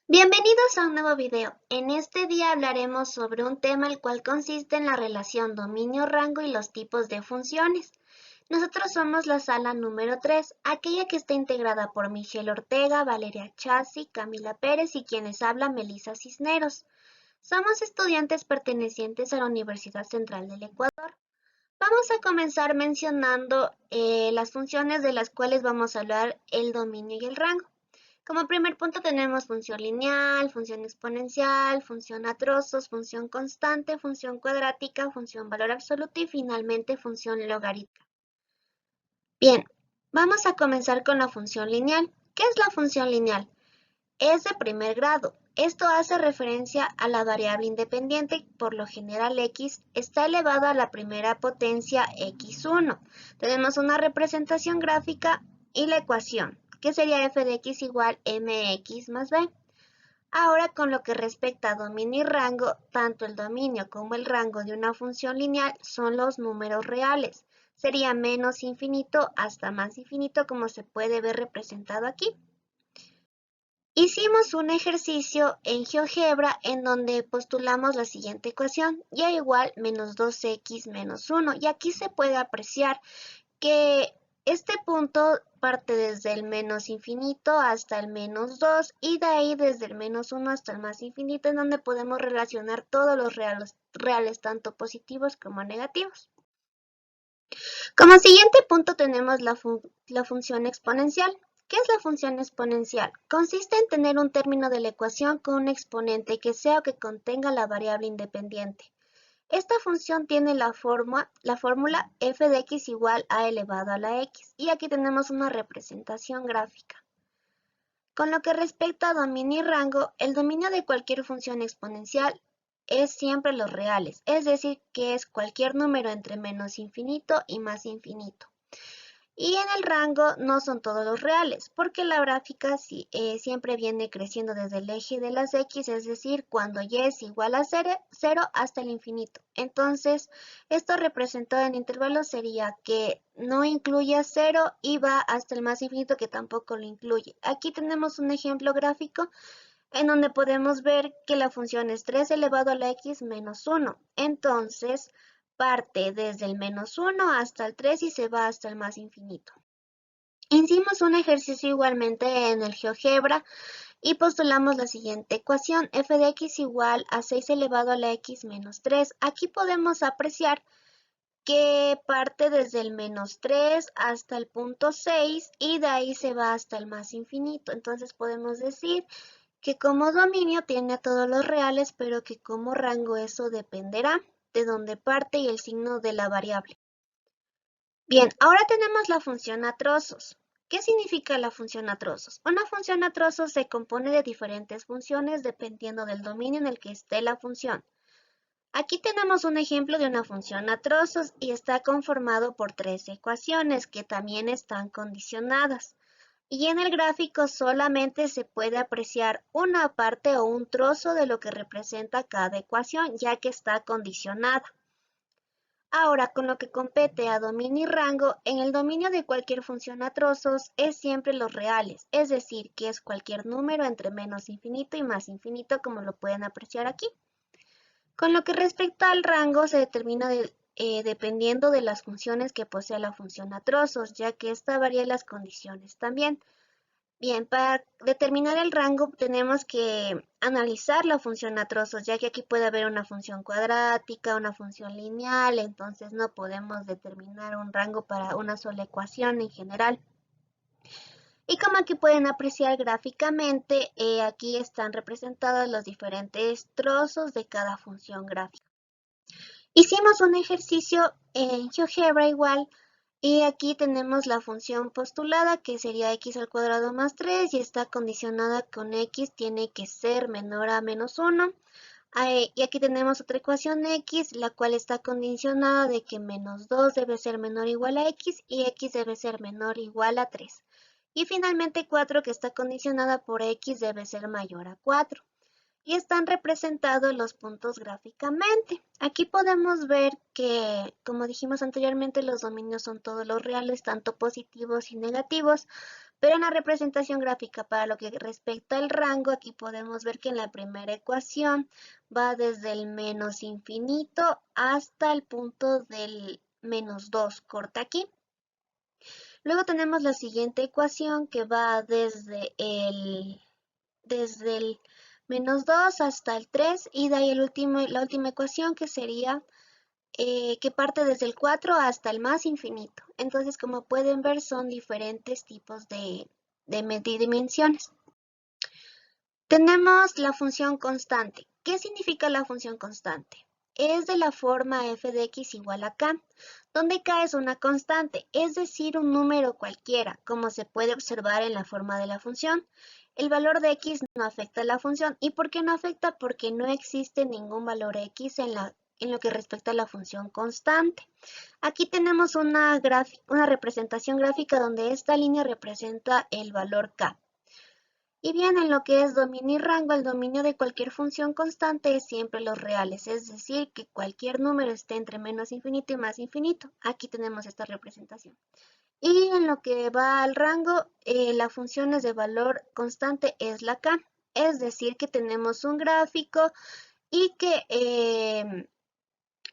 Bienvenidos a un nuevo video. En este día hablaremos sobre un tema el cual consiste en la relación dominio-rango y los tipos de funciones. Nosotros somos la sala número 3, aquella que está integrada por Michelle Ortega, Valeria Chassi, Camila Pérez y quienes habla Melissa Cisneros. Somos estudiantes pertenecientes a la Universidad Central del Ecuador. Vamos a comenzar mencionando las funciones de las cuales vamos a hablar el dominio y el rango. Como primer punto tenemos función lineal, función exponencial, función a trozos, función constante, función cuadrática, función valor absoluto y finalmente función logarítmica. Bien, vamos a comenzar con la función lineal. ¿Qué es la función lineal? Es de primer grado. Esto hace referencia a la variable independiente, por lo general x, está elevado a la primera potencia x1. Tenemos una representación gráfica y la ecuación, que sería f de x igual mx más b. Ahora, con lo que respecta a dominio y rango, tanto el dominio como el rango de una función lineal son los números reales. Sería menos infinito hasta más infinito, como se puede ver representado aquí. Hicimos un ejercicio en GeoGebra en donde postulamos la siguiente ecuación, y igual menos 2x menos 1, y aquí se puede apreciar que este punto parte desde el menos infinito hasta el menos 2 y de ahí desde el menos 1 hasta el más infinito, en donde podemos relacionar todos los reales tanto positivos como negativos. Como siguiente punto tenemos la función exponencial. ¿Qué es la función exponencial? Consiste en tener un término de la ecuación con un exponente que sea o que contenga la variable independiente. Esta función tiene la fórmula f de x igual a elevado a la x, y aquí tenemos una representación gráfica. Con lo que respecta a dominio y rango, el dominio de cualquier función exponencial es siempre los reales, es decir, que es cualquier número entre menos infinito y más infinito. Y en el rango no son todos los reales, porque la gráfica siempre viene creciendo desde el eje de las x, es decir, cuando y es igual a 0 hasta el infinito. Entonces, esto representado en intervalos sería que no incluye a 0 y va hasta el más infinito, que tampoco lo incluye. Aquí tenemos un ejemplo gráfico en donde podemos ver que la función es 3 elevado a la x menos 1. Entonces, parte desde el menos 1 hasta el 3 y se va hasta el más infinito. Hicimos un ejercicio igualmente en el GeoGebra y postulamos la siguiente ecuación, f de x igual a 6 elevado a la x menos 3. Aquí podemos apreciar que parte desde el menos 3 hasta el punto 6 y de ahí se va hasta el más infinito. Entonces podemos decir que como dominio tiene a todos los reales, pero que como rango eso dependerá de dónde parte y el signo de la variable. Bien, ahora tenemos la función a trozos. ¿Qué significa la función a trozos? Una función a trozos se compone de diferentes funciones dependiendo del dominio en el que esté la función. Aquí tenemos un ejemplo de una función a trozos y está conformado por tres ecuaciones que también están condicionadas. Y en el gráfico solamente se puede apreciar una parte o un trozo de lo que representa cada ecuación, ya que está condicionada. Ahora, con lo que compete a dominio y rango, en el dominio de cualquier función a trozos es siempre los reales, es decir, que es cualquier número entre menos infinito y más infinito, como lo pueden apreciar aquí. Con lo que respecta al rango, se determina dependiendo de las funciones que posea la función a trozos, ya que esta varía las condiciones también. Bien, para determinar el rango tenemos que analizar la función a trozos, ya que aquí puede haber una función cuadrática, una función lineal, entonces no podemos determinar un rango para una sola ecuación en general. Y como aquí pueden apreciar gráficamente, aquí están representados los diferentes trozos de cada función gráfica. Hicimos un ejercicio en GeoGebra igual, y aquí tenemos la función postulada, que sería x al cuadrado más 3, y está condicionada con x tiene que ser menor a menos 1. Y aquí tenemos otra ecuación x, la cual está condicionada de que menos 2 debe ser menor o igual a x, y x debe ser menor o igual a 3. Y finalmente 4, que está condicionada por x debe ser mayor a 4. Y están representados los puntos gráficamente. Aquí podemos ver que, como dijimos anteriormente, los dominios son todos los reales, tanto positivos y negativos, Pero en la representación gráfica, para lo que respecta al rango, aquí podemos ver que en la primera ecuación va desde el menos infinito hasta el punto del menos 2, corta aquí. Luego tenemos la siguiente ecuación que va desde el menos 2 hasta el 3 y de ahí la última ecuación que sería que parte desde el 4 hasta el más infinito. Entonces, como pueden ver, son diferentes tipos de dimensiones. Tenemos la función constante. ¿Qué significa la función constante? Es de la forma f de x igual a k, donde k es una constante, es decir, un número cualquiera, como se puede observar en la forma de la función. El valor de x no afecta a la función. ¿Y por qué no afecta? Porque no existe ningún valor x en lo que respecta a la función constante. Aquí tenemos una representación gráfica donde esta línea representa el valor k. Y bien, en lo que es dominio y rango, el dominio de cualquier función constante es siempre los reales, es decir, que cualquier número esté entre menos infinito y más infinito. Aquí tenemos esta representación. Y en lo que va al rango, la función es de valor constante es la k, es decir, que tenemos un gráfico y que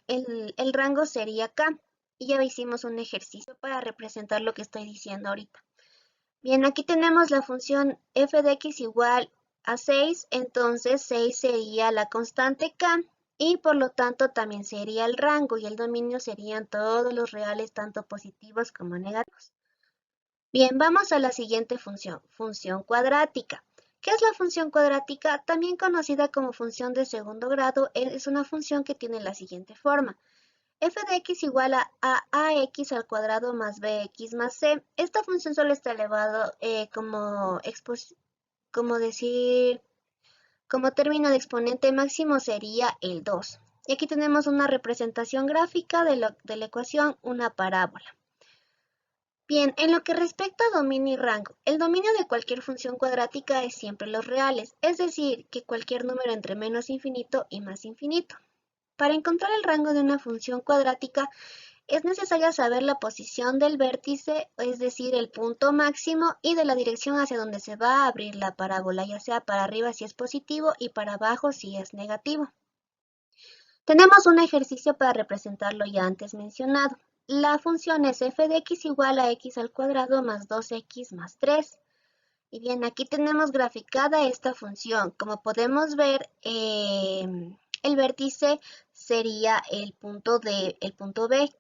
el rango sería k. Y ya hicimos un ejercicio para representar lo que estoy diciendo ahorita. Bien, aquí tenemos la función f de x igual a 6, entonces 6 sería la constante k y por lo tanto también sería el rango y el dominio serían todos los reales tanto positivos como negativos. Bien, vamos a la siguiente función cuadrática. ¿Qué es la función cuadrática? También conocida como función de segundo grado, es una función que tiene la siguiente forma. F de x igual a ax al cuadrado más bx más c. Esta función solo está elevado como término de exponente máximo sería el 2. Y aquí tenemos una representación gráfica de la ecuación, una parábola. Bien, en lo que respecta a dominio y rango, el dominio de cualquier función cuadrática es siempre los reales, es decir, que cualquier número entre menos infinito y más infinito. Para encontrar el rango de una función cuadrática, es necesario saber la posición del vértice, es decir, el punto máximo, y de la dirección hacia donde se va a abrir la parábola, ya sea para arriba si es positivo y para abajo si es negativo. Tenemos un ejercicio para representar lo ya antes mencionado. La función es f de x igual a x al cuadrado más 2x más 3. Y bien, aquí tenemos graficada esta función. Como podemos ver, el vértice sería el punto B.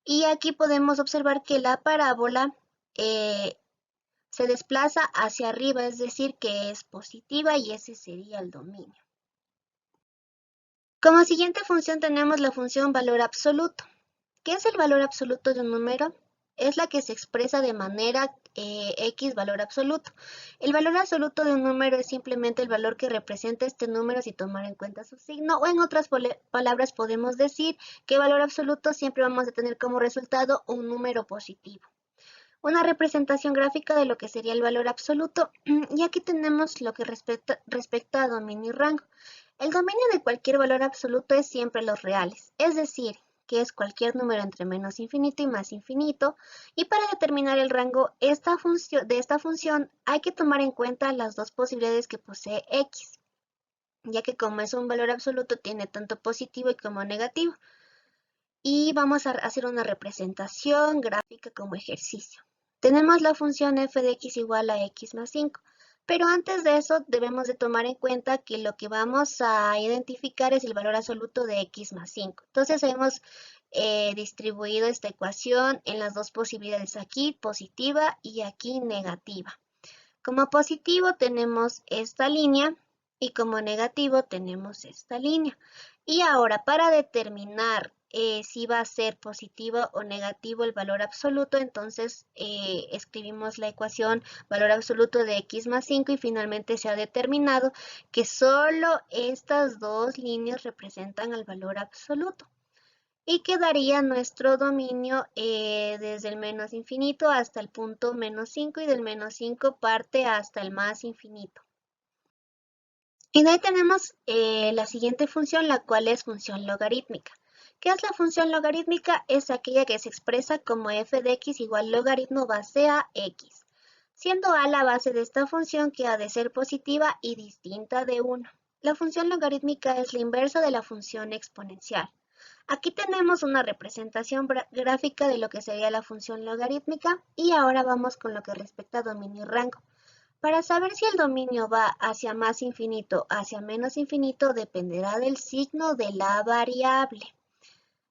Y aquí podemos observar que la parábola se desplaza hacia arriba, es decir, que es positiva y ese sería el dominio. Como siguiente función tenemos la función valor absoluto. ¿Qué es el valor absoluto de un número? Es la que se expresa de manera x valor absoluto. El valor absoluto de un número es simplemente el valor que representa este número sin tomar en cuenta su signo, o en otras palabras podemos decir que valor absoluto siempre vamos a tener como resultado un número positivo. Una representación gráfica de lo que sería el valor absoluto, y aquí tenemos lo que respecta a dominio y rango. El dominio de cualquier valor absoluto es siempre los reales, es decir, que es cualquier número entre menos infinito y más infinito, y para determinar el rango de esta función hay que tomar en cuenta las dos posibilidades que posee x, ya que como es un valor absoluto tiene tanto positivo como negativo. Y vamos a hacer una representación gráfica como ejercicio. Tenemos la función f de x igual a x más 5. Pero antes de eso debemos de tomar en cuenta que lo que vamos a identificar es el valor absoluto de x más 5. Entonces hemos distribuido esta ecuación en las dos posibilidades, aquí positiva y aquí negativa. Como positivo tenemos esta línea y como negativo tenemos esta línea. Y ahora para determinar si va a ser positivo o negativo el valor absoluto, entonces escribimos la ecuación valor absoluto de x más 5 y finalmente se ha determinado que solo estas dos líneas representan el valor absoluto. Y quedaría nuestro dominio desde el menos infinito hasta el punto menos 5 y del menos 5 parte hasta el más infinito. Y de ahí tenemos la siguiente función, la cual es función logarítmica. ¿Qué es la función logarítmica? Es aquella que se expresa como f de x igual logaritmo base a x. siendo a la base de esta función que ha de ser positiva y distinta de 1. La función logarítmica es la inversa de la función exponencial. Aquí tenemos una representación gráfica de lo que sería la función logarítmica y ahora vamos con lo que respecta a dominio y rango. Para saber si el dominio va hacia más infinito o hacia menos infinito dependerá del signo de la variable,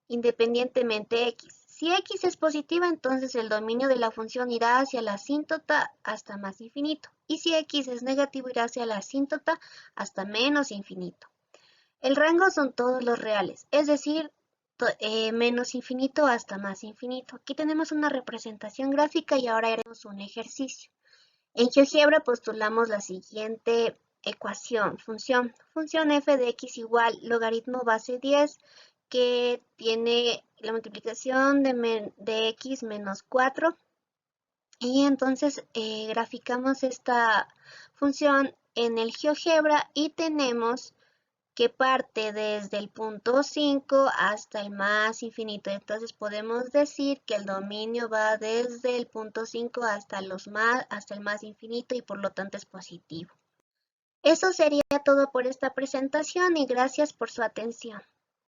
independientemente x. Si x es positiva, entonces el dominio de la función irá hacia la asíntota hasta más infinito. Y si x es negativo, irá hacia la asíntota hasta menos infinito. El rango son todos los reales, es decir, menos infinito hasta más infinito. Aquí tenemos una representación gráfica y ahora haremos un ejercicio. En GeoGebra postulamos la siguiente ecuación, función f de x igual logaritmo base 10, que tiene la multiplicación de x menos 4. Y entonces graficamos esta función en el GeoGebra y tenemos que parte desde el punto 5 hasta el más infinito. Entonces podemos decir que el dominio va desde el punto 5 hasta el más infinito y por lo tanto es positivo. Eso sería todo por esta presentación y gracias por su atención.